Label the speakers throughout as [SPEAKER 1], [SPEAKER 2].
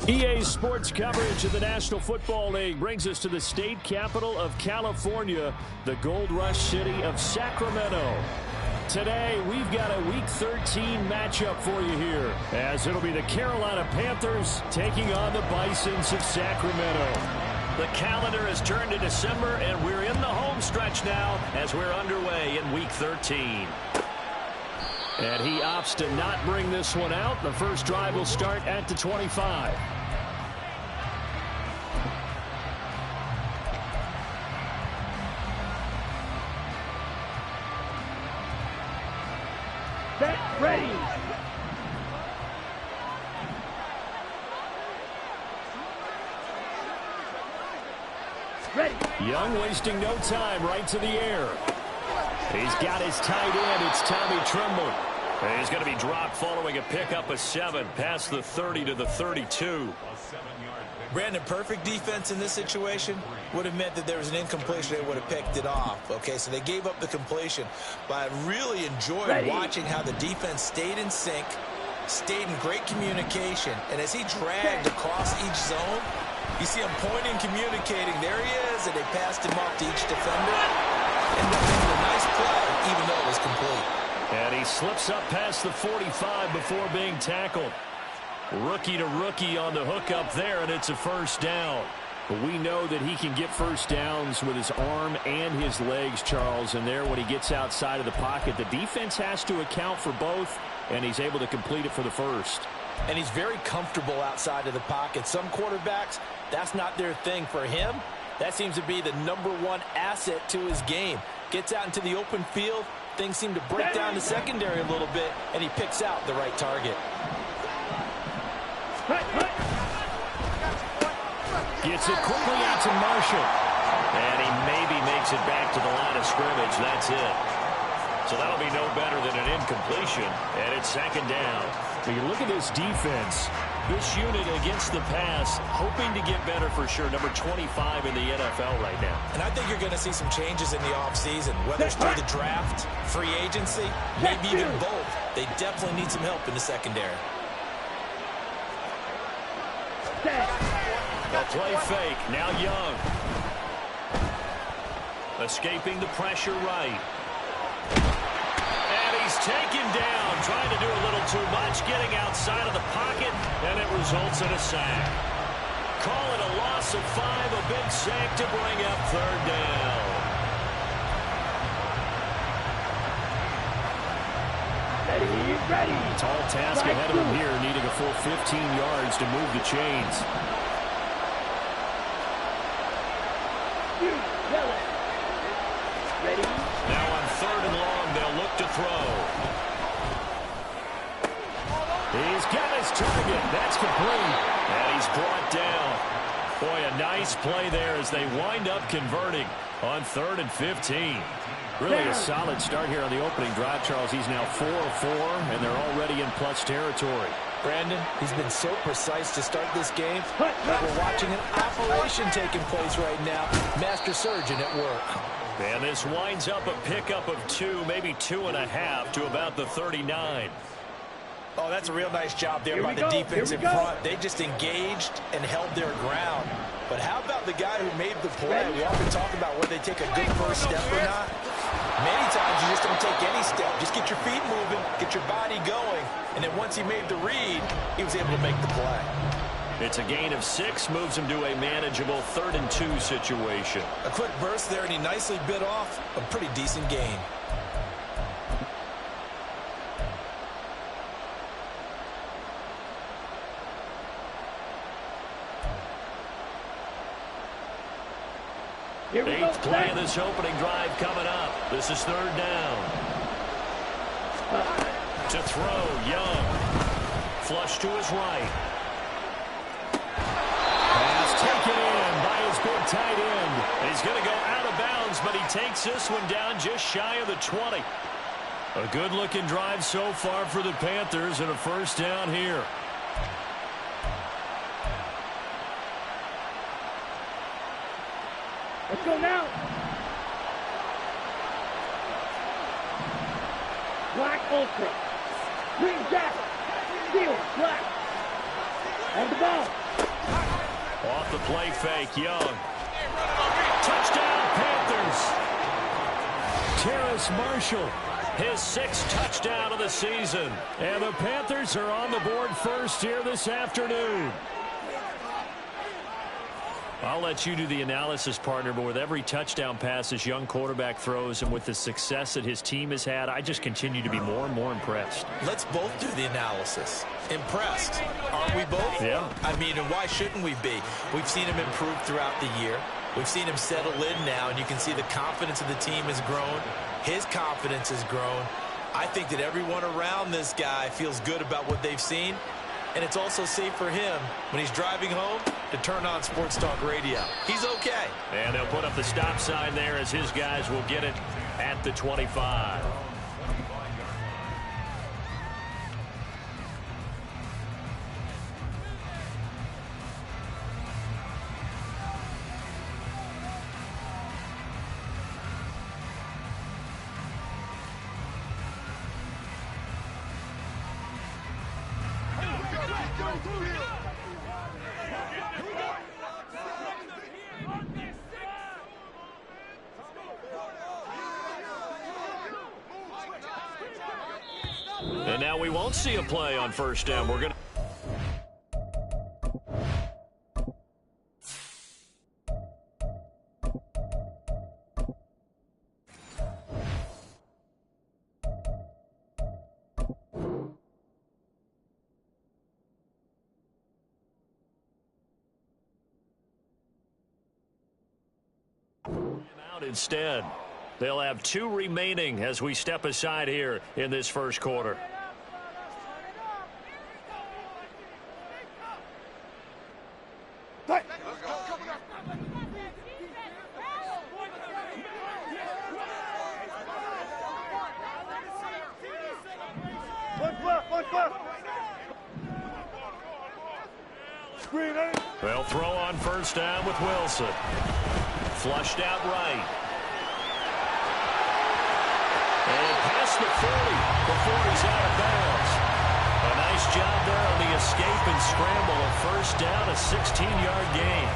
[SPEAKER 1] EA Sports coverage of the National Football League brings us to the state capital of California, the Gold Rush city of Sacramento. Today, we've got a Week 13 matchup for you here, as it'll be the Carolina Panthers taking on the Bisons of Sacramento. The calendar has turned to December, and we're in the home stretch now as we're underway in Week 13. And he opts to not bring this one out. The first drive will start at the 25.
[SPEAKER 2] Set, ready. Ready.
[SPEAKER 1] Young wasting no time, right to the air. He's got his tight end. It's Tommy Tremble. And he's going to be dropped following a pickup of 7 past the 30 to the 32.
[SPEAKER 3] Brandon, perfect defense in this situation would have meant that there was an incompletion. They would have picked it off. Okay, so they gave up the completion. But I really enjoyed watching how the defense stayed in sync, stayed in great communication. And as he dragged across each zone, you see him pointing, communicating. There he is, and they passed him off to each defender. Ended up making a nice play, even though it was complete.
[SPEAKER 1] And he slips up past the 45 before being tackled. Rookie to rookie on the hookup there, and it's a first down. But we know that he can get first downs with his arm and his legs, Charles. And there, when he gets outside of the pocket, the defense has to account for both, and he's able to complete it for the first.
[SPEAKER 3] And he's very comfortable outside of the pocket. Some quarterbacks, that's not their thing. For him, that seems to be the #1 asset to his game. Gets out into the open field. Things seem to break down the secondary a little bit, and he picks out the right target.
[SPEAKER 1] Gets it quickly out to Marshall. And he maybe makes it back to the line of scrimmage. That's it. So that'll be no better than an incompletion, and it's second down. When you look at this defense, this unit against the pass, hoping to get better for sure. Number 25 in the NFL right now.
[SPEAKER 3] And I think you're going to see some changes in the offseason, whether it's through the draft, free agency, maybe even both. They definitely need some help in the secondary.
[SPEAKER 1] A play fake. Now Young. Escaping the pressure right. And he's taken down, trying to do a little too much, getting outside of the pocket, and it results in a sack. Call it a loss of 5, a big sack to bring up third down.
[SPEAKER 2] Ready.
[SPEAKER 1] Tall task ahead of him here, needing a full 15 yards to move the chains.
[SPEAKER 2] Ready.
[SPEAKER 1] Now on 3rd and long, they'll look to throw. He's got his target. That's complete. And he's brought down. Boy, a nice play there as they wind up converting on 3rd and 15. Really a solid start here on the opening drive, Charles. He's now 4 of 4, and they're already in plus territory.
[SPEAKER 3] Brandon, he's been so precise to start this game. We're watching an operation taking place right now. Master surgeon at work.
[SPEAKER 1] And this winds up a pickup of 2, maybe 2.5 to about the 39.
[SPEAKER 3] Oh, that's a real nice job there by the defense in front. They just engaged and held their ground. But how about the guy who made the play? We often talk about whether they take a good first step or not. Many times you just don't take any step. Just get your feet moving, get your body going. And then once he made the read, he was able to make the play.
[SPEAKER 1] It's a gain of 6, moves him to a manageable 3rd and 2 situation.
[SPEAKER 3] A quick burst there, and he nicely bit off a pretty decent gain.
[SPEAKER 1] Eighth play of this opening drive coming up. This is 3rd down. To throw, Young. Flush to his right. Pass taken in by his big tight end. He's going to go out of bounds, but he takes this one down just shy of the 20. A good-looking drive so far for the Panthers, and a first down here.
[SPEAKER 2] Let's go now. Black Ultra. Green jacket. Steel. Black. And the ball.
[SPEAKER 1] Off the play fake, Young. Touchdown, Panthers. Terrace Marshall, his 6th touchdown of the season. And the Panthers are on the board first here this afternoon. I'll let you do the analysis, partner, but with every touchdown pass this young quarterback throws and with the success that his team has had, I just continue to be more and more impressed.
[SPEAKER 3] Let's both do the analysis. Impressed. Aren't we both?
[SPEAKER 1] Yeah.
[SPEAKER 3] I mean, and why shouldn't we be? We've seen him improve throughout the year. We've seen him settle in now, and you can see the confidence of the team has grown. His confidence has grown. I think that everyone around this guy feels good about what they've seen. And it's also safe for him when he's driving home to turn on Sports Talk Radio. He's okay.
[SPEAKER 1] And they'll put up the stop sign there as his guys will get it at the 25. And now we won't see a play on first down. We're going to... out instead. They'll have 2 remaining as we step aside here in this first quarter. They'll throw on first down with Wilson. Flushed out right. And past the 40 before he's out of bounds. A nice job there on the escape and scramble. A first down, a 16-yard gain.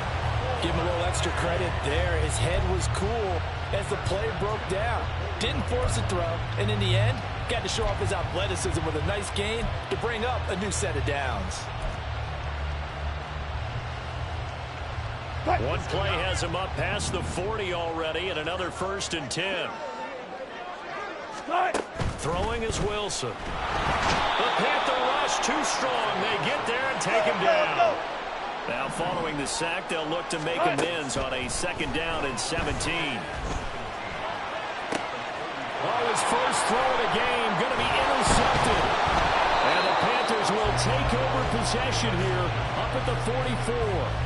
[SPEAKER 4] Give him a little extra credit there. His head was cool as the play broke down. Didn't force a throw, and in the end, got to show off his athleticism with a nice gain to bring up a new set of downs.
[SPEAKER 1] One play has him up past the 40 already, and another 1st and 10. Throwing is Wilson. The Panther rush too strong. They get there and take him down. Now following the sack, they'll look to make amends on a 2nd down and 17. Oh, his first throw of the game going to be intercepted. And the Panthers will take over possession here up at the 44.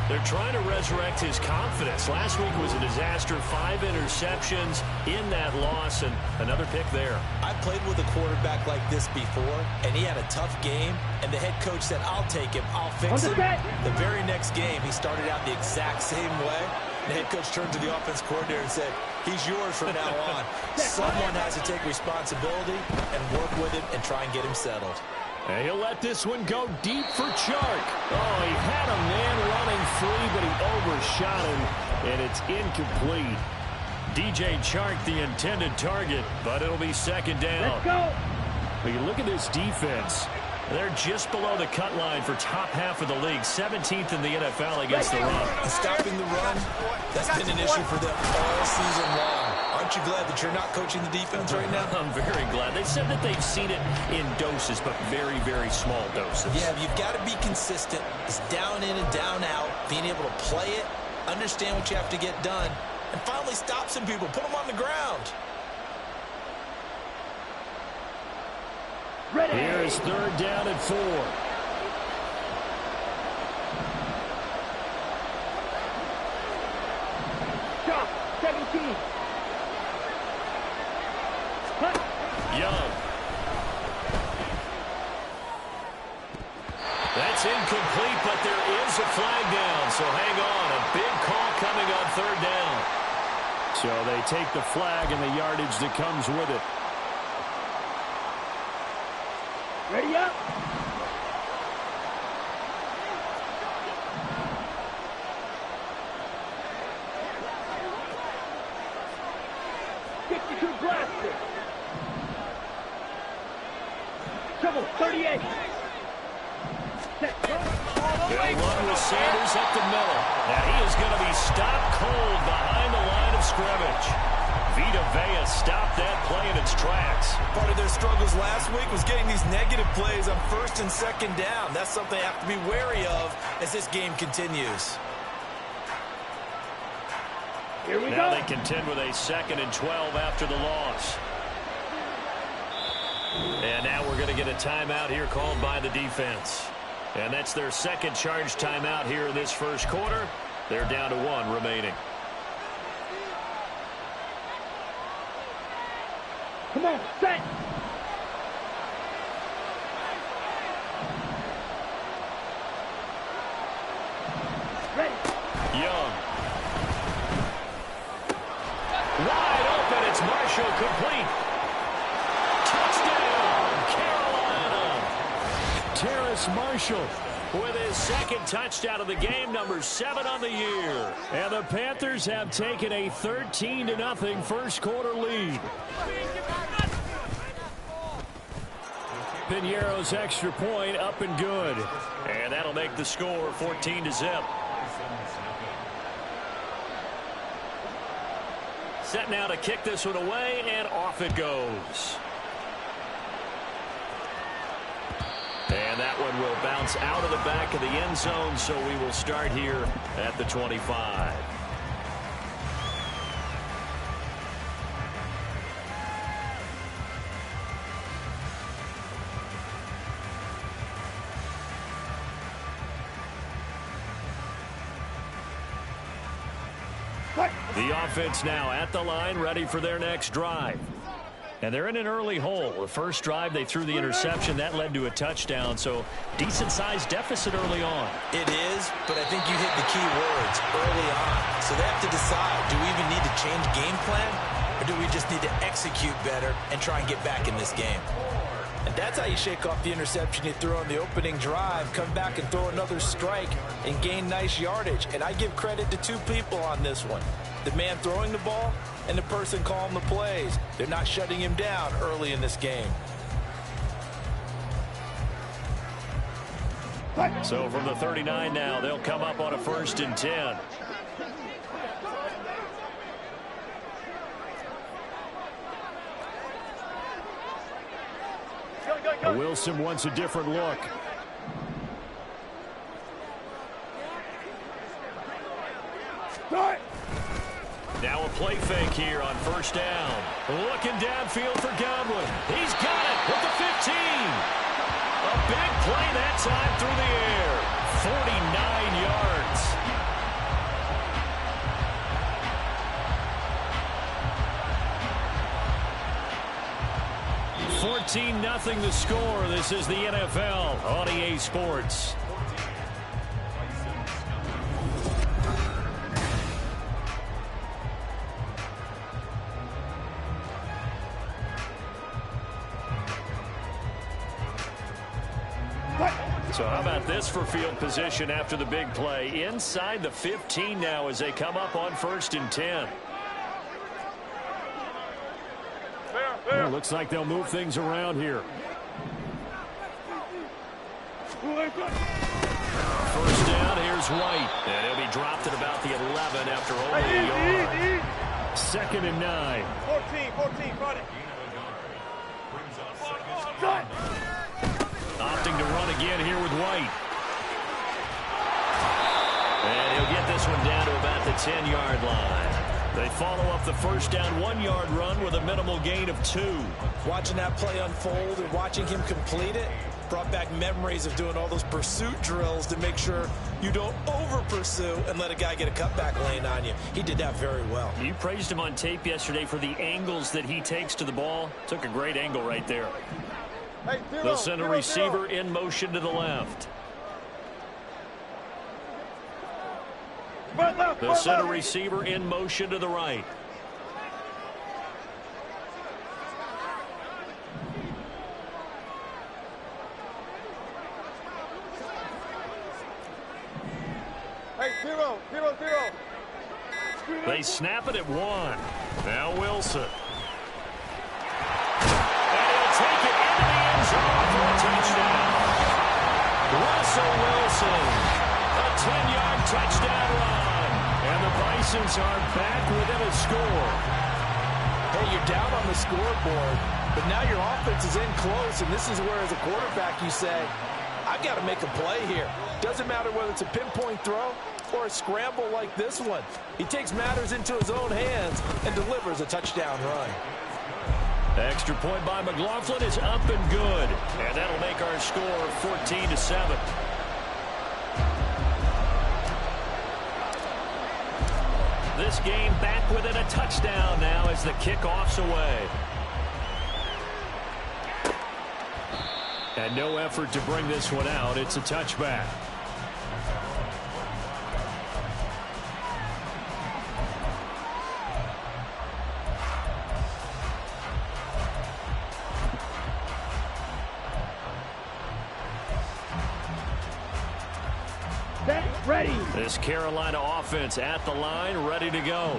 [SPEAKER 1] They're trying to resurrect his confidence. Last week was a disaster. 5 interceptions in that loss, and another pick there.
[SPEAKER 3] I played with a quarterback like this before, and he had a tough game, and the head coach said, I'll take him, I'll fix him. The very next game, he started out the exact same way. The head coach turned to the offense coordinator and said, he's yours from now on. Someone has to take responsibility and work with him and try and get him settled.
[SPEAKER 1] And he'll let this one go deep for Chark. Oh, he had a man running free, but he overshot him, and it's incomplete. DJ Chark, the intended target, but it'll be 2nd down.
[SPEAKER 2] Let's go.
[SPEAKER 1] Well, you look at this defense. They're just below the cut line for top half of the league, 17th in the NFL against the run.
[SPEAKER 3] And stopping the run, that's been an issue for them all season long. Aren't you glad that you're not coaching the defense right now?
[SPEAKER 1] I'm very glad. They said that they've seen it in doses, but very, very small doses.
[SPEAKER 3] Yeah, you've got to be consistent. It's down in and down out, being able to play it, understand what you have to get done, and finally stop some people, put them on the ground.
[SPEAKER 2] Ready.
[SPEAKER 1] Here's 3rd down and 4.
[SPEAKER 2] Jump. 17.
[SPEAKER 1] Young. That's incomplete, but there is a flag down, so hang on. A big call coming on 3rd down. So they take the flag and the yardage that comes with it.
[SPEAKER 2] Ready up. 52 blaster. Double 38. Set.
[SPEAKER 1] They'll run with Sanders up the middle. Now he is going to be stopped cold behind the line of scrimmage. Vita Vea stopped that play in its tracks.
[SPEAKER 3] Part of their struggles last week was getting these negative plays on 1st and 2nd down. That's something they have to be wary of as this game continues.
[SPEAKER 2] Here we
[SPEAKER 1] Now
[SPEAKER 2] go.
[SPEAKER 1] they contend with a 2nd and 12 after the loss. And now we're going to get a timeout here called by the defense. And that's their 2nd charge timeout here in this 1st quarter. They're down to 1 remaining.
[SPEAKER 2] Come on, set. Ready.
[SPEAKER 1] Young. Wide open. It's Marshall complete. Touchdown, Carolina. Terrace Marshall with his 2nd touchdown of the game, number 7 on the year. And the Panthers have taken a 13-0 1st quarter lead. Piñeiro's extra point up and good. And that'll make the score 14-0. Set now to kick this one away, and off it goes. And that one will bounce out of the back of the end zone, so we will start here at the 25. The offense now at the line, ready for their next drive. And they're in an early hole. The first drive, they threw the interception. That led to a touchdown, so decent-sized deficit early on.
[SPEAKER 3] It is, but I think you hit the key words early on. So they have to decide, do we even need to change game plan, or do we just need to execute better and try and get back in this game? And that's how you shake off the interception you threw on the opening drive, come back and throw another strike and gain nice yardage. And I give credit to 2 people on this one. The man throwing the ball and the person calling the plays. They're not shutting him down early in this game.
[SPEAKER 1] So from the 39 now, they'll come up on a 1st and 10. Wilson wants a different look.
[SPEAKER 2] Start.
[SPEAKER 1] Now a play fake here on 1st down. Looking downfield for Godwin. He's got it with the 15. A big play that time through the air. 49 yards. 14-0 the score. This is the NFL on EA Sports. So how about this for field position after the big play? Inside the 15 now as they come up on 1st and 10. Well, looks like they'll move things around here. 1st down, here's White. And he'll be dropped at about the 11 after only a yard. 2nd and 9.
[SPEAKER 2] 14, got it.
[SPEAKER 1] Opting to run again here with White. And he'll get this one down to about the 10-yard line. They follow up the 1st down 1-yard run with a minimal gain of 2.
[SPEAKER 3] Watching that play unfold and watching him complete it brought back memories of doing all those pursuit drills to make sure you don't over-pursue and let a guy get a cutback lane on you. He did that very well.
[SPEAKER 1] You praised him on tape yesterday for the angles that he takes to the ball. Took a great angle right there.
[SPEAKER 2] Hey,
[SPEAKER 1] They'll send a receiver in motion to the left. They'll send a receiver in motion to the right.
[SPEAKER 2] Hey, 0.
[SPEAKER 1] They snap it at 1. Now Wilson. Russell Wilson. A 10-yard touchdown run. And the Bisons are back within a score.
[SPEAKER 4] Hey, you're down on the scoreboard, but now your offense is in close, and this is where, as a quarterback, you say, I've got to make a play here. Doesn't matter whether it's a pinpoint throw or a scramble like this one. He takes matters into his own hands and delivers a touchdown run.
[SPEAKER 1] Extra point by McLaughlin is up and good. And that'll make our score 14-7. This game back within a touchdown now as the kickoff's away. And no effort to bring this one out. It's a touchback.
[SPEAKER 2] Ready.
[SPEAKER 1] This Carolina offense at the line, ready to go.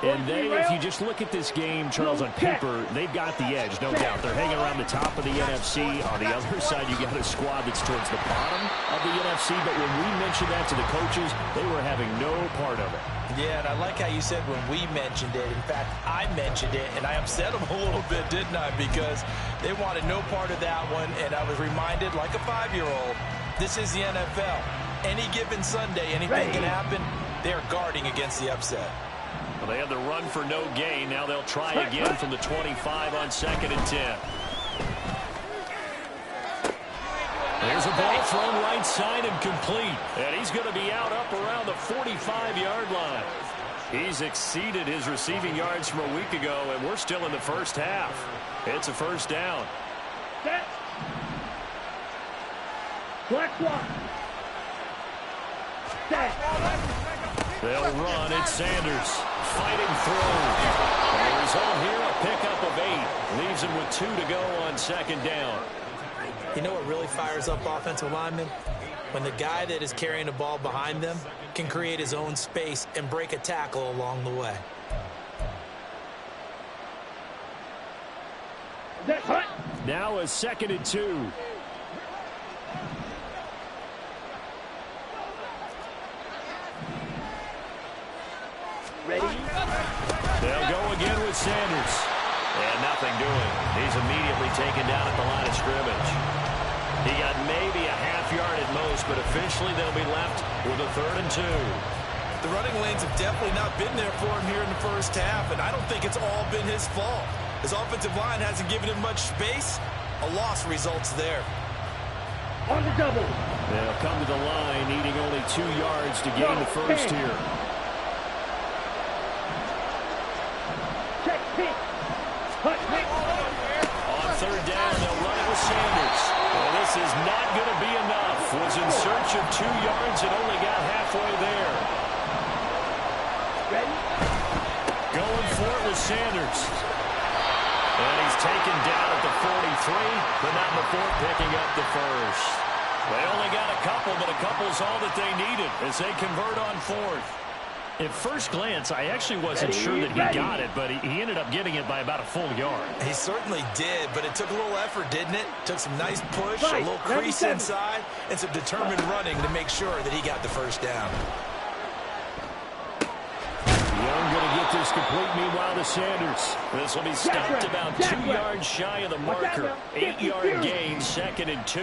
[SPEAKER 1] And they, if you just look at this game, Charles, on paper, they've got the edge, no doubt. They're hanging around the top of the NFC. On the other side, you got a squad that's towards the bottom of the NFC. But when we mentioned that to the coaches, they were having no part of it.
[SPEAKER 4] Yeah, and I like how you said when we mentioned it. In fact, I mentioned it, and I upset them a little bit, didn't I? Because they wanted no part of that one, and I was reminded, like a 5-year-old, this is the NFL. Any given Sunday, anything can happen. They're guarding against the upset.
[SPEAKER 1] Well, they had the run for no gain. Now they'll try again from the 25 on 2nd and 10. There's a ball thrown right side and complete. And he's going to be out up around the 45-yard line. He's exceeded his receiving yards from a week ago, and we're still in the first half. It's a first down.
[SPEAKER 2] Set. Black one.
[SPEAKER 1] They'll run. It's Sanders fighting through. And the result here, a pickup of 8. Leaves him with 2 to go on 2nd down.
[SPEAKER 4] You know what really fires up offensive linemen? When the guy that is carrying the ball behind them can create his own space and break a tackle along the way.
[SPEAKER 1] Now a 2nd and 2.
[SPEAKER 2] Ready?
[SPEAKER 1] They'll go again with Sanders. And nothing doing. He's immediately taken down at the line of scrimmage. He got maybe a half yard at most, but officially they'll be left with a 3rd and 2.
[SPEAKER 4] The running lanes have definitely not been there for him here in the first half, and I don't think it's all been his fault. His offensive line hasn't given him much space. A loss results there.
[SPEAKER 2] On the double.
[SPEAKER 1] They'll come to the line, needing only 2 yards to gain the first here. On 3rd down, they'll run it with Sanders. Well, this is not going to be enough. Was in search of 2 yards and only got halfway there. Going for it with Sanders. And he's taken down at the 43, but not before picking up the first. They only got a couple, but a couple's all that they needed as they convert on 4th. At first glance, I actually wasn't sure that he got it, but he ended up getting it by about a full yard.
[SPEAKER 4] He certainly did, but it took a little effort, didn't it? Took some nice push, a little crease inside, and some determined running to make sure that he got the first down.
[SPEAKER 1] Young going to get this complete, meanwhile, to Sanders. This will be stopped about 2 yards shy of the marker. 8-yard gain, 2nd and 2.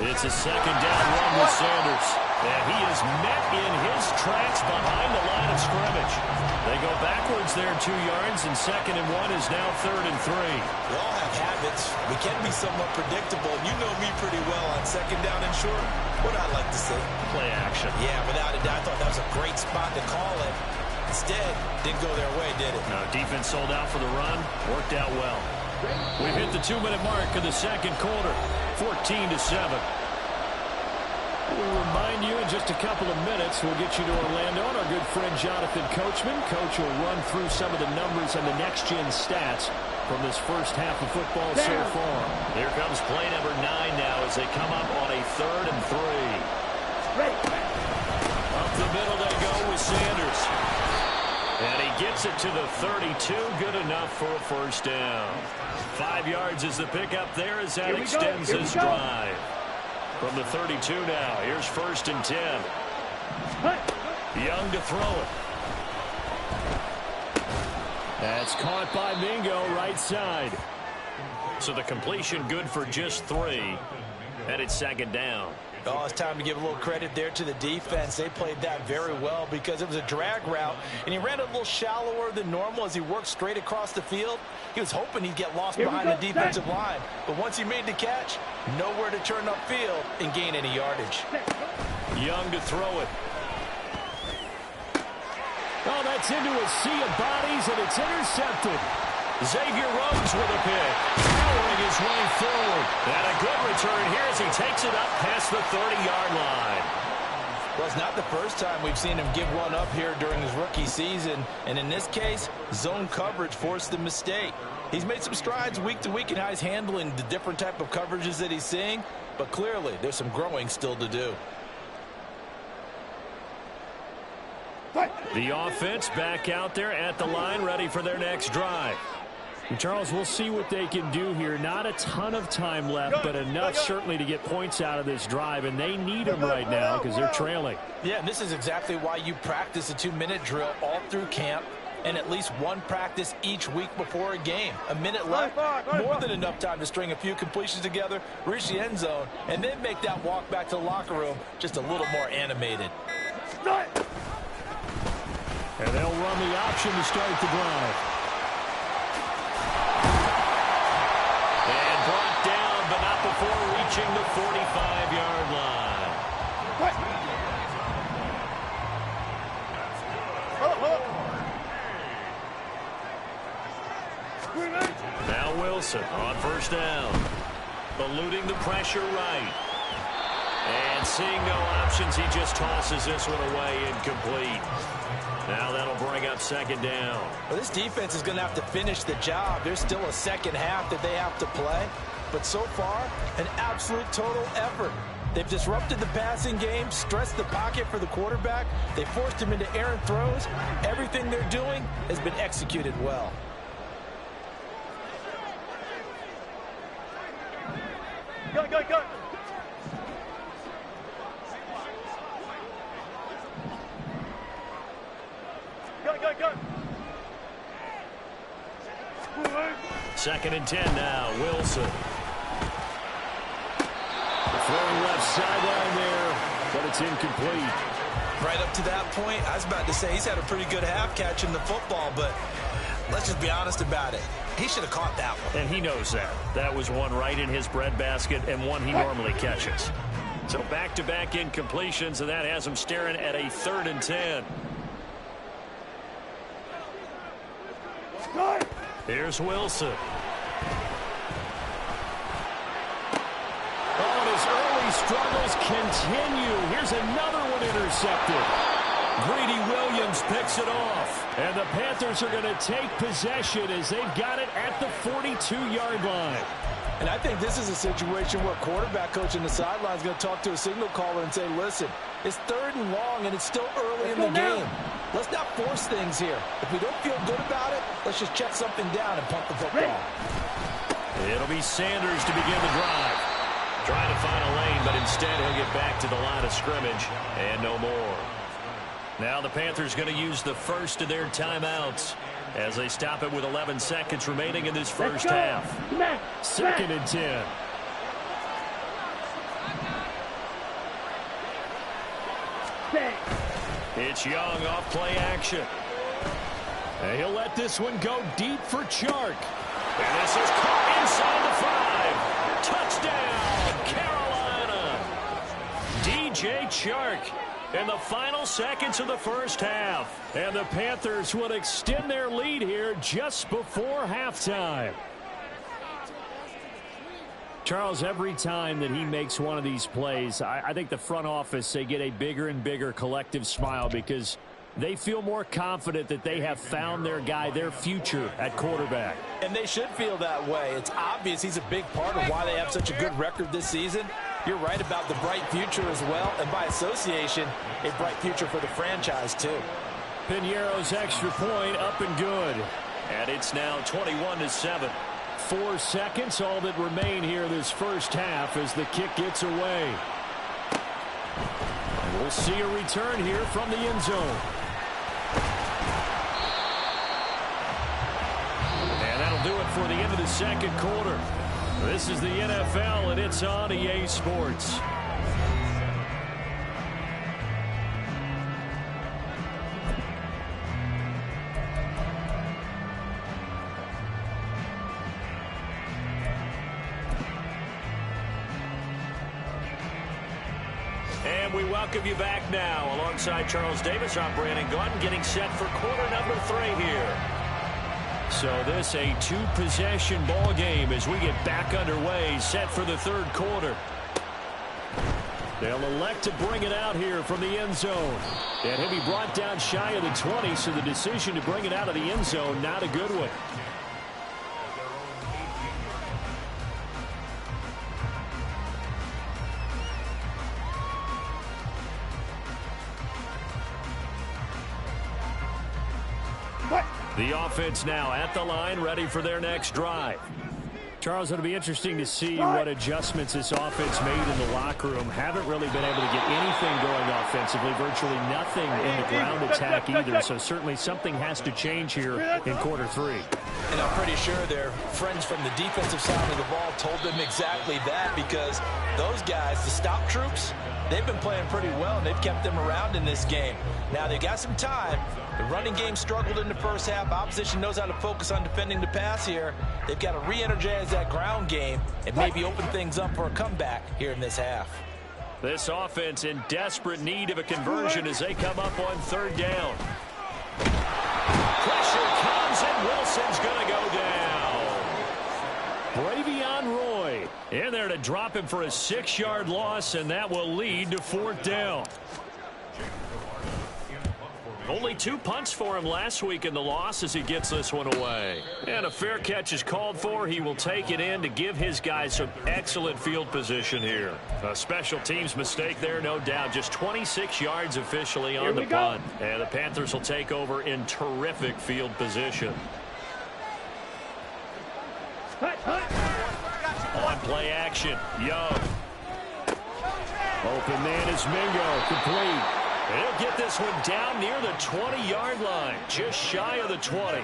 [SPEAKER 1] It's a 2nd down run with Sanders. And he is met in his tracks behind the line of scrimmage. They go backwards there 2 yards, and 2nd and 1 is now 3rd and 3.
[SPEAKER 4] We all have habits. We can be somewhat predictable. You know me pretty well on 2nd down and short. What I like to see?
[SPEAKER 1] Play action.
[SPEAKER 4] Yeah, without a doubt. I thought that was a great spot to call it. Instead, didn't go their way, did it?
[SPEAKER 1] No, defense sold out for the run. Worked out well. We've hit the 2-minute mark of the 2nd quarter. 14-7. We'll remind you in just a couple of minutes, we'll get you to Orlando and our good friend Jonathan Coachman. Coach will run through some of the numbers and the next-gen stats from this first half of football so far. Here comes play number 9 now as they come up on a 3rd and 3. Up the middle they go with Sanders. And he gets it to the 32. Good enough for a first down. 5 yards is the pickup there as that extends his drive. From the 32 now, here's 1st and 10. Young to throw it. That's caught by Mingo, right side. So the completion good for just 3. And it's 2nd down.
[SPEAKER 3] Oh, it's time to give a little credit there to the defense. They played that very well because it was a drag route, and he ran a little shallower than normal as he worked straight across the field. He was hoping he'd get lost behind the defensive line, but once he made the catch, nowhere to turn upfield and gain any yardage.
[SPEAKER 1] Young to throw it. Oh, that's into a sea of bodies, and it's intercepted. Xavier Rhodes with a pick, powering his way forward. And a good return here as he takes it up past the 30-yard line.
[SPEAKER 3] Well, it's not the first time we've seen him give one up here during his rookie season. And in this case, zone coverage forced the mistake. He's made some strides week to week in how he's handling the different type of coverages that he's seeing. But clearly, there's some growing still to do.
[SPEAKER 1] The offense back out there at the line, ready for their next drive. And Charles, we'll see what they can do here. Not a ton of time left, but enough certainly to get points out of this drive, and they need them right now because they're trailing.
[SPEAKER 3] Yeah, and this is exactly why you practice a 2-minute drill all through camp and at least one practice each week before a game. A minute left, more than enough time to string a few completions together, reach the end zone, and then make that walk back to the locker room just a little more animated.
[SPEAKER 1] And they'll run the option to start the drive. And brought down, but not before reaching the 45-yard line. Now Wilson on 1st down. Eluding the pressure right. And seeing no options, he just tosses this one away, incomplete. Now that'll bring up 2nd down.
[SPEAKER 3] Well, this defense is going to have to finish the job. There's still a second half that they have to play. But so far, an absolute total effort. They've disrupted the passing game, stressed the pocket for the quarterback. They forced him into errant throws. Everything they're doing has been executed well.
[SPEAKER 2] Go, go, go. Go, go, go.
[SPEAKER 1] 2nd and 10 now. Wilson. Throwing left sideline there, but it's incomplete.
[SPEAKER 3] Right up to that point, I was about to say he's had a pretty good half catching the football, but let's just be honest about it. He should have caught that one.
[SPEAKER 1] And he knows that. That was one right in his breadbasket and one he normally catches. So back-to-back incompletions, and that has him staring at a 3rd and 10. Here's Wilson. Oh, and his early struggles continue. Here's another one intercepted. Greedy Williams picks it off. And the Panthers are going to take possession as they've got it at the 42-yard line.
[SPEAKER 3] And I think this is a situation where quarterback coach in the sideline is going to talk to a signal caller and say, listen, it's 3rd and long and it's still early in the game. Let's not force things here. If we don't feel good about it, let's just check something down and punt the football.
[SPEAKER 1] It'll be Sanders to begin the drive. Trying to find a lane, but instead he'll get back to the line of scrimmage and no more. Now the Panthers going to use the first of their timeouts as they stop it with 11 seconds remaining in this first half. 2nd and 10. It's Young off play action. And he'll let this one go deep for Chark. And this is caught inside the 5. Touchdown, Carolina. DJ Chark in the final seconds of the first half. And the Panthers will extend their lead here just before halftime. Charles, every time that he makes one of these plays, I think the front office, they get a bigger and bigger collective smile because they feel more confident that they have found their guy, their future at quarterback.
[SPEAKER 3] And they should feel that way. It's obvious he's a big part of why they have such a good record this season. You're right about the bright future as well, and by association, a bright future for the franchise too.
[SPEAKER 1] Piñeiro's extra point up and good. And it's now 21-7. 4 seconds, all that remain here this first half as the kick gets away. And we'll see a return here from the end zone. And that'll do it for the end of the second quarter. This is the NFL, and it's on EA Sports. And we welcome you back now. Alongside Charles Davis, I'm Brandon Gunn, getting set for quarter number 3 here. So this a 2-possession ball game as we get back underway, set for the third quarter. They'll elect to bring it out here from the end zone. And he'll be brought down shy of the 20, so the decision to bring it out of the end zone, not a good one. The offense now at the line, ready for their next drive. Charles, it'll be interesting to see what adjustments this offense made in the locker room. Haven't really been able to get anything going offensively, virtually nothing in the ground attack either, so certainly something has to change here in quarter 3.
[SPEAKER 3] And I'm pretty sure their friends from the defensive side of the ball told them exactly that, because those guys, the stop troops, they've been playing pretty well, and they've kept them around in this game. Now, they've got some time. The running game struggled in the first half. Opposition knows how to focus on defending the pass here. They've got to re-energize that ground game and maybe open things up for a comeback here in this half.
[SPEAKER 1] This offense in desperate need of a conversion as they come up on third down. Pressure comes, and Wilson's going to go down. Bravion Roy in there to drop him for a 6-yard loss, and that will lead to fourth down. Only 2 punts for him last week in the loss as he gets this one away. And a fair catch is called for. He will take it in to give his guys some excellent field position here. A special teams mistake there, no doubt. Just 26 yards officially on the punt. And the Panthers will take over in terrific field position. On play action, Young. Open man is Mingo, complete. He'll get this one down near the 20-yard line, just shy of the 20.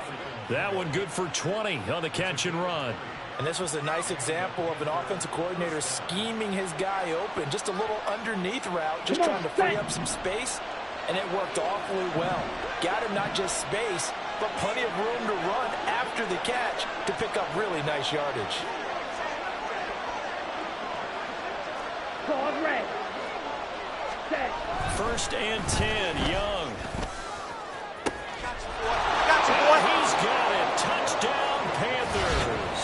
[SPEAKER 1] That one good for 20 on the catch and run.
[SPEAKER 4] And this was a nice example of an offensive coordinator scheming his guy open. Just a little underneath route, just trying to free up some space, and it worked awfully well. Got him not just space, but plenty of room to run after the catch to pick up really nice yardage.
[SPEAKER 1] First and 10, Young.
[SPEAKER 2] Gotcha, boy.
[SPEAKER 1] He's got it. Touchdown, Panthers.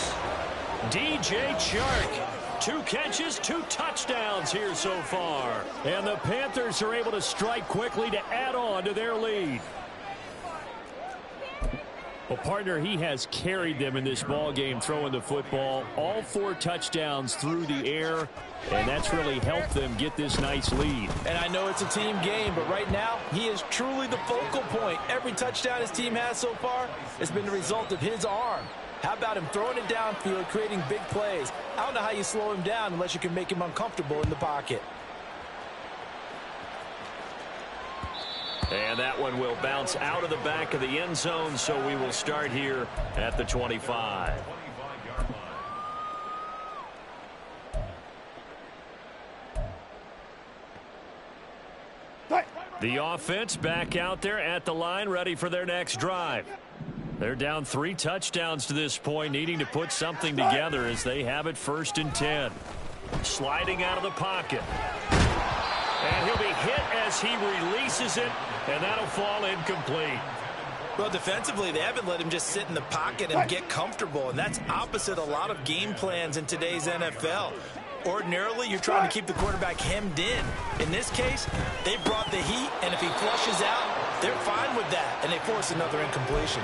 [SPEAKER 1] DJ Chark. 2 catches, 2 touchdowns here so far. And the Panthers are able to strike quickly to add on to their lead. Well, partner, he has carried them in this ball game throwing the football. All 4 touchdowns through the air, and that's really helped them get this nice lead.
[SPEAKER 4] And I know it's a team game, but right now he is truly the focal point. Every touchdown his team has so far has been the result of his arm. How about him throwing it downfield, creating big plays? I don't know how you slow him down unless you can make him uncomfortable in the pocket.
[SPEAKER 1] And that one will bounce out of the back of the end zone, so we will start here at the 25. The offense back out there at the line, ready for their next drive. They're down 3 touchdowns to this point, needing to put something together as they have it first and 10. Sliding out of the pocket. And he'll be hit as he releases it, and that'll fall incomplete.
[SPEAKER 3] Well, defensively, they haven't let him just sit in the pocket and get comfortable, and that's opposite a lot of game plans in today's NFL. Ordinarily, you're trying to keep the quarterback hemmed in. In this case, they brought the heat, and if he flushes out, they're fine with that, and they force another incompletion.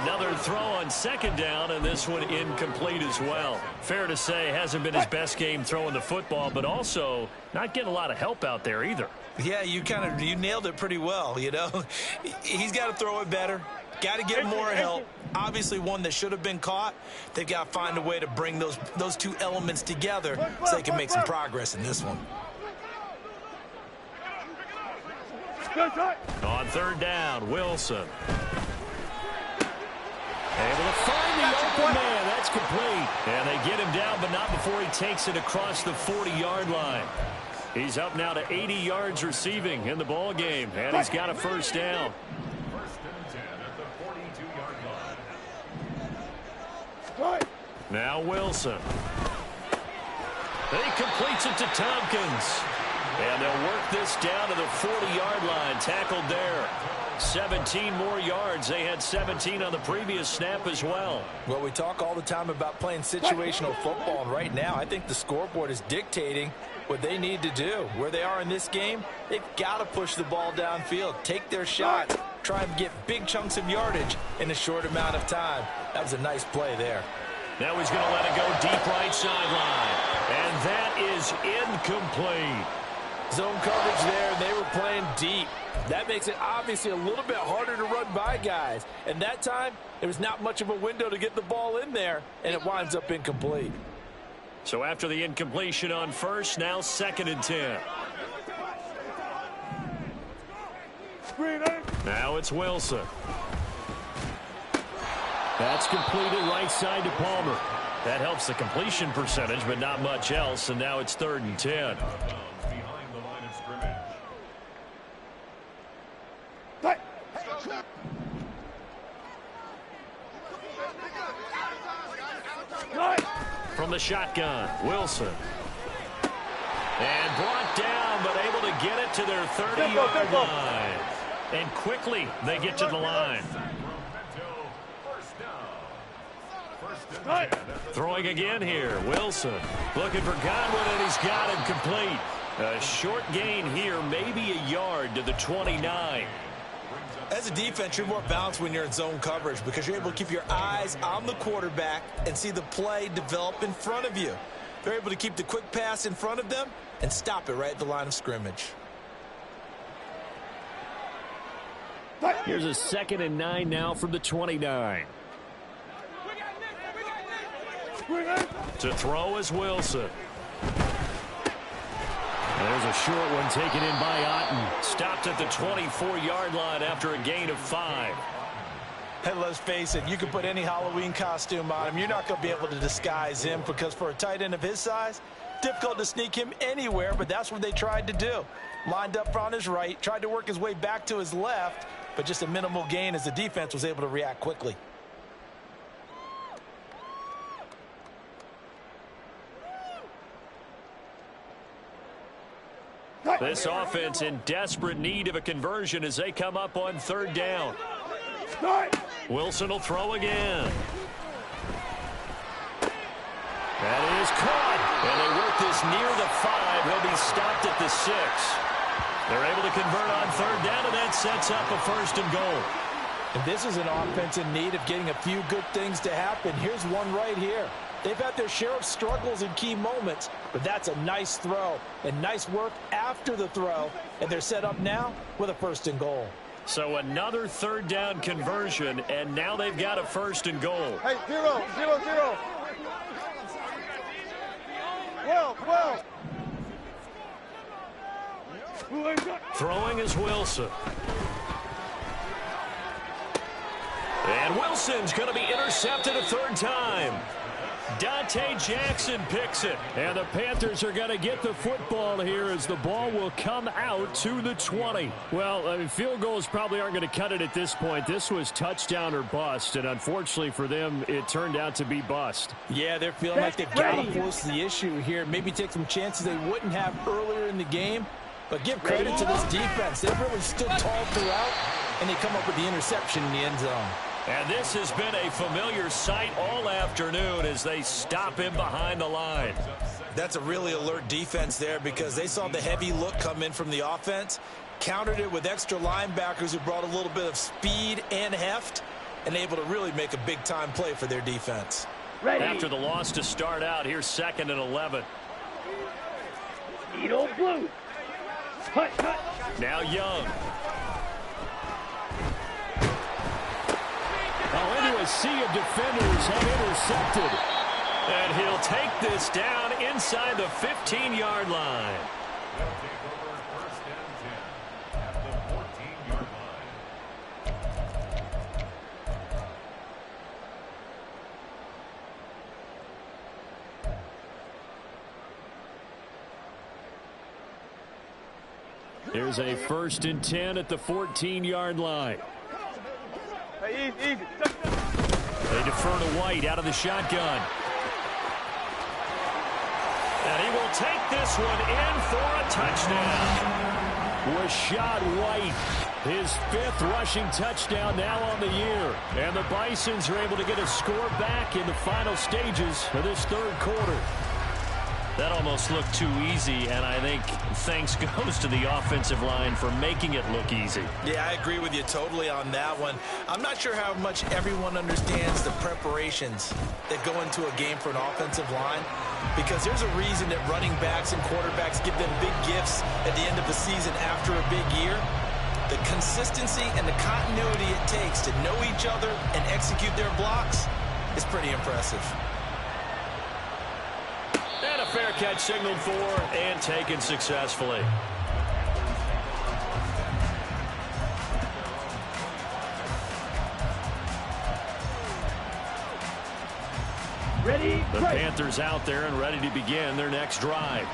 [SPEAKER 1] Another throw on second down, and this one incomplete as well. Fair to say, hasn't been his best game throwing the football, but also not getting a lot of help out there either.
[SPEAKER 3] Yeah, you nailed it pretty well, you know. He's got to throw it better. Got to get more help. Obviously, one that should have been caught. They've got to find a way to bring those two elements together so they can make some progress in this one.
[SPEAKER 1] On third down, Wilson. Able to find the open man. That's complete. And they get him down, but not before he takes it across the 40-yard line. He's up now to 80 yards receiving in the ball game, and he's got a first down.
[SPEAKER 2] First and 10 at the 42-yard line.
[SPEAKER 1] Now Wilson. He completes it to Tompkins. And they'll work this down to the 40-yard line. Tackled there. 17 more yards. They had 17 on the previous snap as well.
[SPEAKER 4] Well, we talk all the time about playing situational football, and right now I think the scoreboard is dictating what they need to do. Where they are in this game, they've got to push the ball downfield, take their shots, try and get big chunks of yardage in a short amount of time. That was a nice play there.
[SPEAKER 1] Now he's going to let it go deep right sideline. And that is incomplete.
[SPEAKER 4] Zone coverage there, and they were playing deep. That makes it obviously a little bit harder to run by guys. And that time, there was not much of a window to get the ball in there, and it winds up incomplete.
[SPEAKER 1] So after the incompletion on first, now 2nd and 10. Now it's Wilson. That's completed right side to Palmer. That helps the completion percentage, but not much else, and now it's 3rd and 10.
[SPEAKER 2] Behind the line of scrimmage.
[SPEAKER 1] From the shotgun, Wilson. And brought down, but able to get it to their 30-yard line. And quickly, they get to the line. Throwing again here, Wilson. Looking for Godwin, and he's got him complete. A short gain here, maybe a yard to the 29.
[SPEAKER 3] As a defense, you're more balanced when you're in zone coverage because you're able to keep your eyes on the quarterback and see the play develop in front of you. They're able to keep the quick pass in front of them and stop it right at the line of scrimmage.
[SPEAKER 1] Here's a 2nd and 9 now from the 29. To throw is Wilson. There's a short one taken in by Otten. Stopped at the 24-yard line after a gain of 5.
[SPEAKER 3] Hey, let's face it, you can put any Halloween costume on him. You're not going to be able to disguise him because for a tight end of his size, difficult to sneak him anywhere, but that's what they tried to do. Lined up on his right, tried to work his way back to his left, but just a minimal gain as the defense was able to react quickly.
[SPEAKER 1] This offense in desperate need of a conversion as they come up on 3rd down. Wilson will throw again. That is caught. And they work this near the 5. He'll be stopped at the 6. They're able to convert on 3rd down, and that sets up a 1st and goal.
[SPEAKER 4] And this is an offense in need of getting a few good things to happen. Here's one right here. They've had their share of struggles in key moments, but that's a nice throw and nice work after the throw, and they're set up now with a 1st and goal.
[SPEAKER 1] So another 3rd down conversion, and now they've got a 1st and goal.
[SPEAKER 2] Hey, 0, 0, 0. 12.
[SPEAKER 1] Throwing is Wilson. And Wilson's going to be intercepted a 3rd time. Dante Jackson picks it. And the Panthers are going to get the football here as the ball will come out to the 20. Well, I mean, field goals probably aren't going to cut it at this point. This was touchdown or bust, and unfortunately for them, it turned out to be bust.
[SPEAKER 4] Yeah, they're feeling like they've got to force the issue here. Maybe take some chances they wouldn't have earlier in the game. But give credit to this defense. They've really stood tall throughout, and they come up with the interception in the end zone.
[SPEAKER 1] And this has been a familiar sight all afternoon as they stop him behind the line.
[SPEAKER 3] That's a really alert defense there because they saw the heavy look come in from the offense, countered it with extra linebackers who brought a little bit of speed and heft, and able to really make a big-time play for their defense.
[SPEAKER 1] After the loss to start out, here's 2nd and 11.
[SPEAKER 2] Eat old blue.
[SPEAKER 1] Now Young. Oh, into a sea of defenders and intercepted. And he'll take this down inside the 15-yard line.
[SPEAKER 2] They'll take over first and 10 at the 14-yard line.
[SPEAKER 1] Here's a 1st and 10 at the 14-yard line.
[SPEAKER 2] Hey, easy.
[SPEAKER 1] They defer to White out of the shotgun. And he will take this one in for a touchdown. Rashad White, his 5th rushing touchdown now on the year. And the Bisons are able to get a score back in the final stages of this 3rd quarter. That almost looked too easy, and I think thanks goes to the offensive line for making it look easy.
[SPEAKER 3] Yeah, I agree with you totally on that one. I'm not sure how much everyone understands the preparations that go into a game for an offensive line, because there's a reason that running backs and quarterbacks give them big gifts at the end of the season after a big year. The consistency and the continuity it takes to know each other and execute their blocks is pretty impressive.
[SPEAKER 1] And a fair catch signaled for and taken successfully. The Panthers out there and ready to begin their next drive.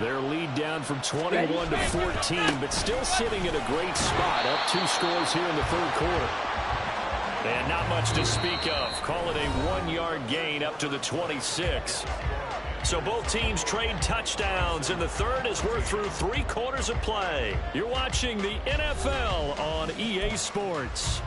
[SPEAKER 1] Their lead down from 21 to 14, but still sitting at a great spot, up 2 scores here in the 3rd quarter. And not much to speak of. Call it a 1-yard gain up to the 26. So both teams trade touchdowns, and the 3rd as we're through 3 quarters of play. You're watching the NFL on EA Sports.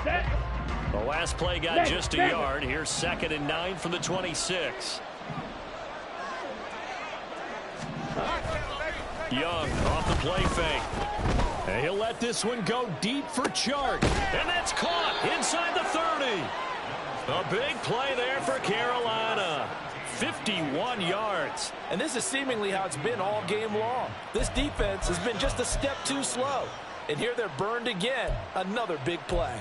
[SPEAKER 1] The last play got just a yard. Here's 2nd and 9 from the 26. Young off the play fake. And he'll let this one go deep for Chark. And that's caught inside the 30. A big play there for Carolina. 51 yards.
[SPEAKER 4] And this is seemingly how it's been all game long. This defense has been just a step too slow. And here they're burned again. Another big play.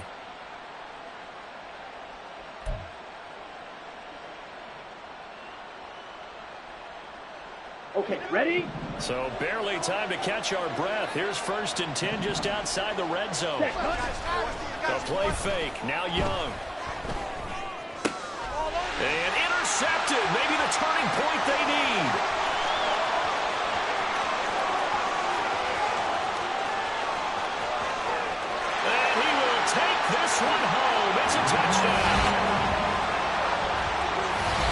[SPEAKER 5] Okay, ready?
[SPEAKER 1] So barely time to catch our breath. Here's 1st and 10 just outside the red zone. The play fake. Now Young. And intercepted. Maybe the turning point they need. And he will take this one home. It's a touchdown.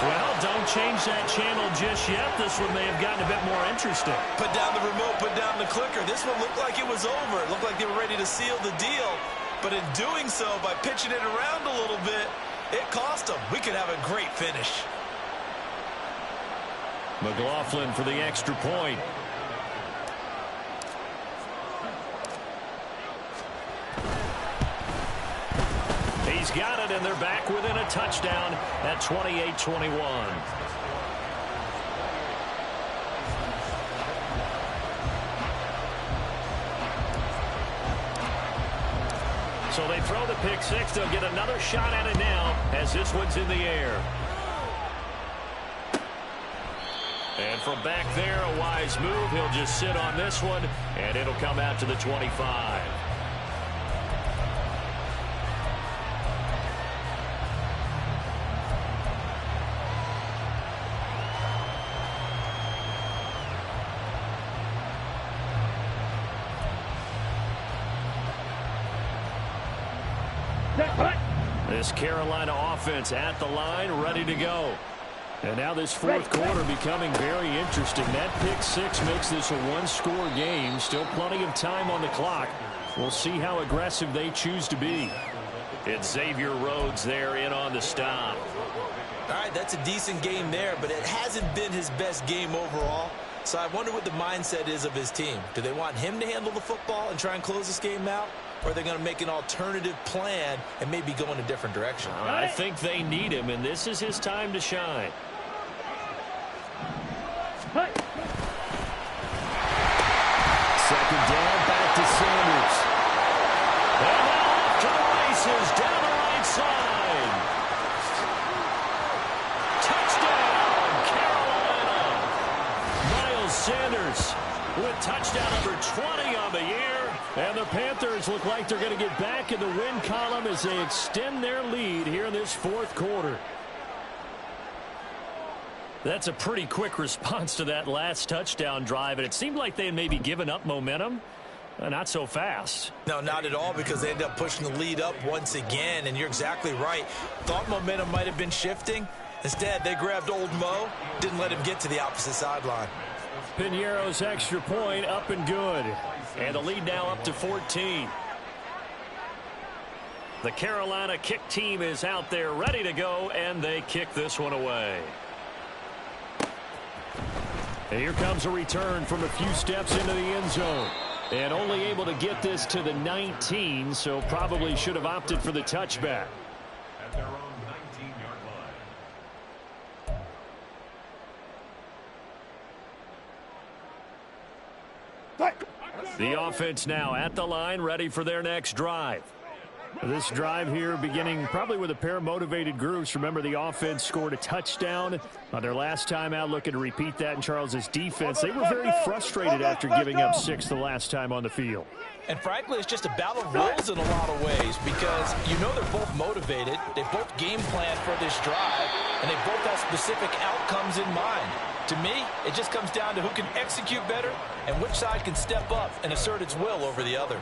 [SPEAKER 1] Well, don't change that channel just yet. This one may have gotten a bit more interesting.
[SPEAKER 3] Put down the remote, put down the clicker. This one looked like it was over. It looked like they were ready to seal the deal. But in doing so, by pitching it around a little bit, it cost them. We could have a great finish.
[SPEAKER 1] McLaughlin for the extra point. He's got it, and they're back within a touchdown at 28-21. So they throw the pick 6. They'll get another shot at it now as this one's in the air. And from back there, a wise move. He'll just sit on this one, and it'll come out to the 25. This Carolina offense at the line, ready to go. And now this 4th quarter becoming very interesting. That pick 6 makes this a 1-score game. Still plenty of time on the clock. We'll see how aggressive they choose to be. It's Xavier Rhodes there in on the stop.
[SPEAKER 3] All right, that's a decent game there, but it hasn't been his best game overall. So I wonder what the mindset is of his team. Do they want him to handle the football and try and close this game out? Or are they going to make an alternative plan and maybe go in a different direction?
[SPEAKER 1] I think they need him, and this is his time to shine. And the Panthers look like they're going to get back in the win column as they extend their lead here in this fourth quarter. That's a pretty quick response to that last touchdown drive, and it seemed like they had maybe given up momentum. Not so fast.
[SPEAKER 3] No, not at all, because they ended up pushing the lead up once again, and you're exactly right. Thought momentum might have been shifting. Instead, they grabbed old Mo, didn't let him get to the opposite sideline.
[SPEAKER 1] Piñeiro's extra point up and good. And the lead now up to 14. The Carolina kick team is out there ready to go, and they kick this one away. And here comes a return from a few steps into the end zone. And only able to get this to the 19, so probably should have opted for the touchback.
[SPEAKER 2] At their own 19-yard line.
[SPEAKER 1] The offense now at the line, ready for their next drive. This drive here beginning probably with a pair of motivated groups. Remember, the offense scored a touchdown on their last time out, looking to repeat that in Charles's defense. They were very frustrated after giving up 6 the last time on the field.
[SPEAKER 4] And frankly, it's just a battle of wills in a lot of ways, because you know they're both motivated. They both game plan for this drive, and they both have specific outcomes in mind. To me, it just comes down to who can execute better and which side can step up and assert its will over the other.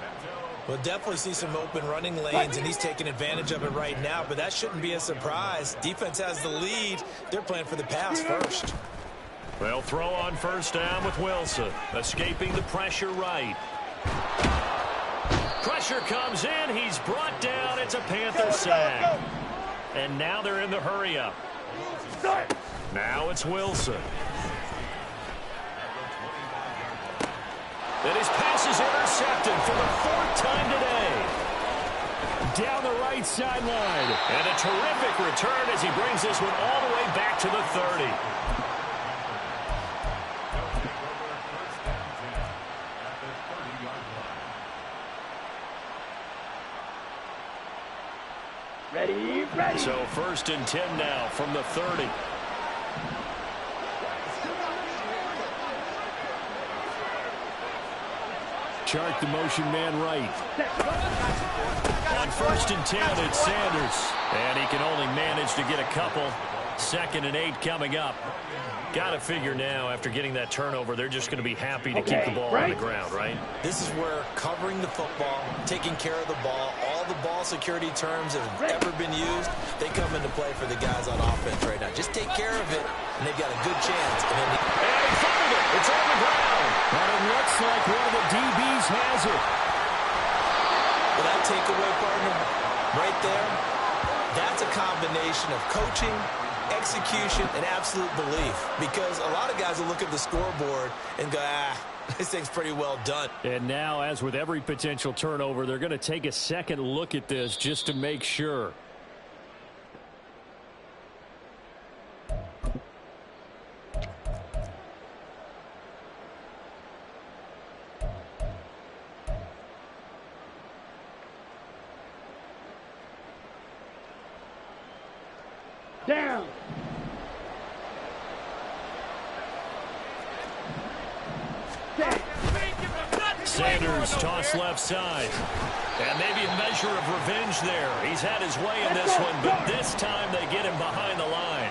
[SPEAKER 3] We'll definitely see some open running lanes, and he's taking advantage of it right now, but that shouldn't be a surprise. Defense has the lead. They're playing for the pass first.
[SPEAKER 1] They'll throw on first down with Wilson, escaping the pressure right. Pressure comes in. He's brought down. It's a Panther sack. And now they're in the hurry-up. Now it's Wilson. And his pass is intercepted for the 4th time today. Down the right sideline. And a terrific return as he brings this one all the way back to the 30.
[SPEAKER 5] Ready.
[SPEAKER 1] So 1st and 10 now from the 30. Chart the motion man right. On 1st and 10, it's Sanders. And he can only manage to get a couple. 2nd and 8 coming up. Got to figure now, after getting that turnover, they're just going to be happy to keep the ball on the ground, right?
[SPEAKER 3] This is where covering the football, taking care of the ball, all the ball security terms that have ever been used, they come into play for the guys on offense right now. Just take care of it, and they've got a good chance. And he
[SPEAKER 1] fumbled it. It's on the ground. And it looks like one of the DBs has it.
[SPEAKER 3] Well, that takeaway, partner, right there, that's a combination of coaching, execution, and absolute belief, because a lot of guys will look at the scoreboard and go, this thing's pretty well done.
[SPEAKER 1] And now, as with every potential turnover, they're going to take a second look at this just to make sure.
[SPEAKER 5] Down.
[SPEAKER 1] Sanders toss left side. And maybe a measure of revenge there. He's had his way in this one, but this time they get him behind the line.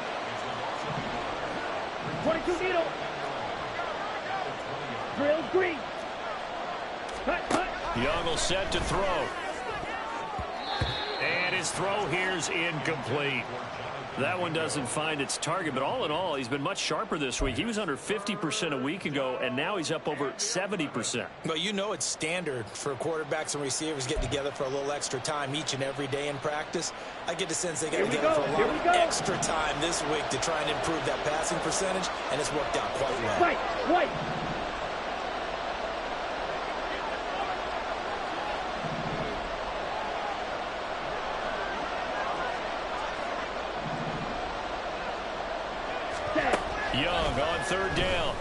[SPEAKER 5] 22 needle. Drill green.
[SPEAKER 1] Young will set to throw. And his throw here's incomplete. That one doesn't find its target, but all in all, he's been much sharper this week. He was under 50% a week ago, and now he's up over 70%.
[SPEAKER 3] Well, you know it's standard for quarterbacks and receivers getting together for a little extra time each and every day in practice. I get the sense they got together for a lot of extra time this week to try and improve that passing percentage, and it's worked out quite well.
[SPEAKER 5] Right.
[SPEAKER 1] Young on 3rd down.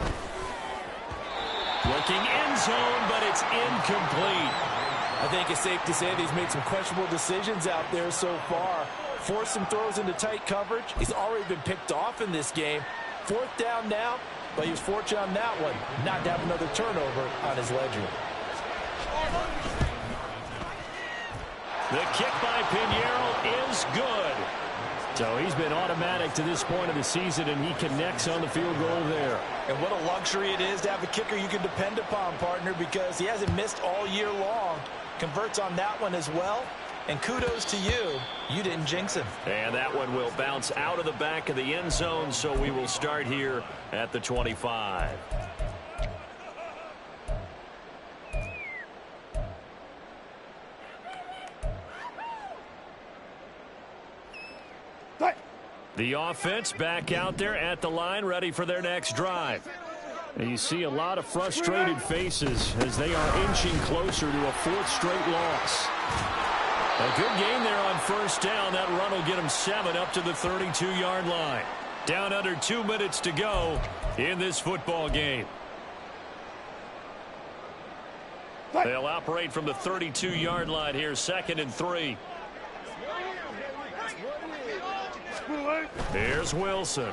[SPEAKER 1] Looking end zone, but it's incomplete.
[SPEAKER 4] I think it's safe to say that he's made some questionable decisions out there so far. Forced some throws into tight coverage. He's already been picked off in this game. 4th down now, but he was fortunate on that one not to have another turnover on his ledger.
[SPEAKER 1] The kick by Pinheiro is good. So he's been automatic to this point of the season, and he connects on the field goal there.
[SPEAKER 4] And what a luxury it is to have a kicker you can depend upon, partner, because he hasn't missed all year long. Converts on that one as well. And kudos to you. You didn't jinx him.
[SPEAKER 1] And that one will bounce out of the back of the end zone, so we will start here at the 25. The offense back out there at the line, ready for their next drive. And you see a lot of frustrated faces as they are inching closer to a fourth straight loss. A good game there on first down. That run will get them 7 up to the 32-yard line. Down under 2 minutes to go in this football game. They'll operate from the 32-yard line here, 2nd and 3. Here's Wilson.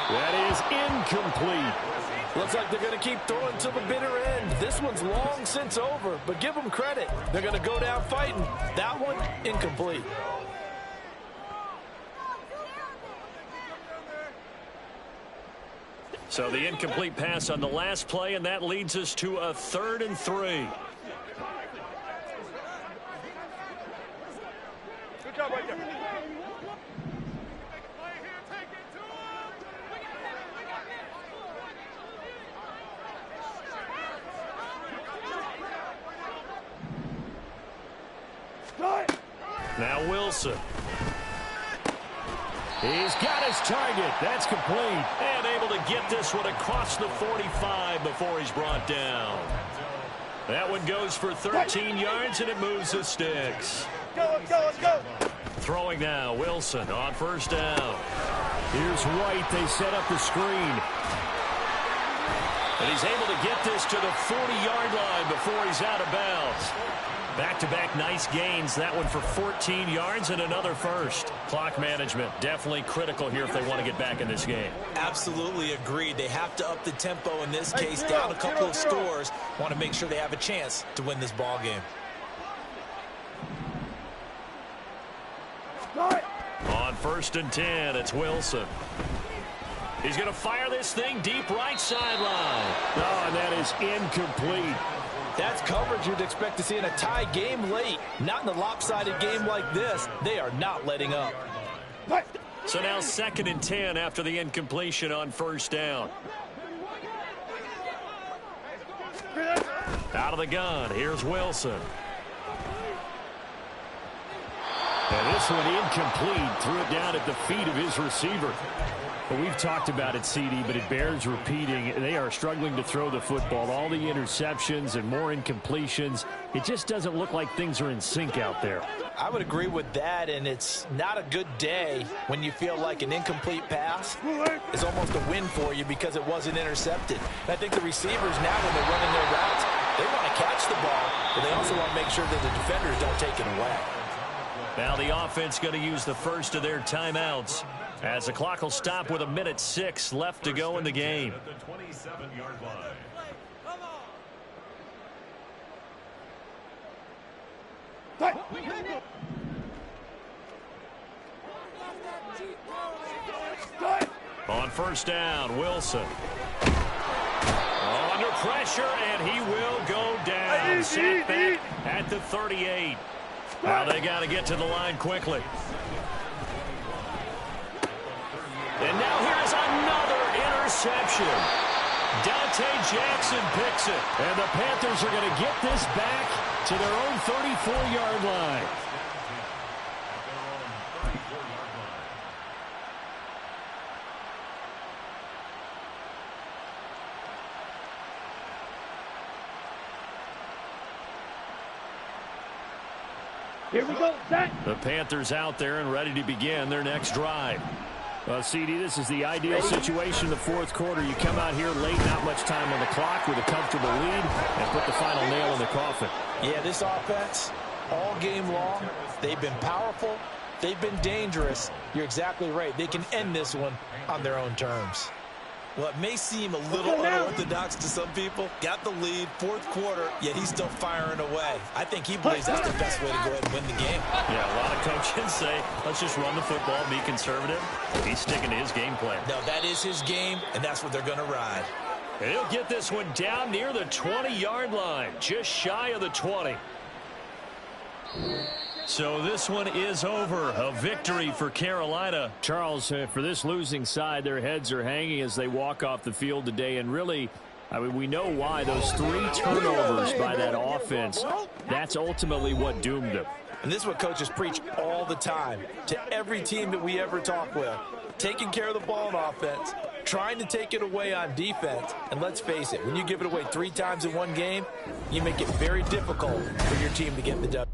[SPEAKER 1] That is incomplete.
[SPEAKER 4] Looks like they're going to keep throwing to the bitter end. This one's long since over, but give them credit. They're going to go down fighting. That one, incomplete.
[SPEAKER 1] So the incomplete pass on the last play, and that leads us to a 3rd and 3.
[SPEAKER 5] Good job right there.
[SPEAKER 1] Now Wilson. He's got his target. That's complete. And able to get this one across the 45 before he's brought down. That one goes for 13 yards, and it moves the sticks.
[SPEAKER 5] Let's go.
[SPEAKER 1] Throwing now, Wilson on first down. Here's White. They set up the screen. And he's able to get this to the 40-yard line before he's out of bounds. Back-to-back nice gains. That one for 14 yards and another first. Clock management definitely critical here if they want to get back in this game.
[SPEAKER 3] Absolutely agreed. They have to up the tempo in this case, down a couple of scores. Want to make sure they have a chance to win this ball game.
[SPEAKER 1] On 1st and 10, it's Wilson. He's going to fire this thing deep right sideline. Oh, and that is incomplete.
[SPEAKER 4] That's coverage you'd expect to see in a tie game late. Not in a lopsided game like this. They are not letting up.
[SPEAKER 1] So now 2nd and 10 after the incompletion on first down. Out of the gun, here's Wilson. And this one incomplete. Threw it down at the feet of his receiver. Well, we've talked about it, CD, but it bears repeating. They are struggling to throw the football. All the interceptions and more incompletions. It just doesn't look like things are in sync out there.
[SPEAKER 4] I would agree with that, and it's not a good day when you feel like an incomplete pass is almost a win for you because it wasn't intercepted. And I think the receivers now, when they're running their routes, they want to catch the ball, but they also want to make sure that the defenders don't take it away.
[SPEAKER 1] Now the offense going to use the first of their timeouts as the clock will stop with 1:06 left to go in the game.
[SPEAKER 2] At the 27-yard line.
[SPEAKER 1] On first down, Wilson. Under pressure, and he will go down. Set back at the 38. Now they got to get to the line quickly. And now here's another interception. Dante Jackson picks it. And the Panthers are going to get this back to their own 34-yard line.
[SPEAKER 5] Here we go, set.
[SPEAKER 1] The Panthers out there and ready to begin their next drive. CD, this is the ideal situation in the fourth quarter. You come out here late, not much time on the clock with a comfortable lead, and put the final nail in the coffin.
[SPEAKER 4] Yeah, this offense, all game long, they've been powerful, they've been dangerous. You're exactly right. They can end this one on their own terms.
[SPEAKER 3] Well, it may seem a little unorthodox to some people. Got the lead, fourth quarter, yet he's still firing away. I think he believes that's the best way to go ahead and win the game.
[SPEAKER 1] Yeah, a lot of coaches say, let's just run the football, be conservative. He's sticking to his game plan.
[SPEAKER 3] No, that is his game, and that's what they're going to ride.
[SPEAKER 1] And he'll get this one down near the 20-yard line, just shy of the 20. So this one is over. A victory for Carolina. Charles, for this losing side, their heads are hanging as they walk off the field today. And really, I mean, we know why. Those 3 turnovers by that offense, that's ultimately what doomed them.
[SPEAKER 4] And this is what coaches preach all the time to every team that we ever talk with. Taking care of the ball on offense, trying to take it away on defense. And let's face it, when you give it away 3 times in one game, you make it very difficult for your team to get the W.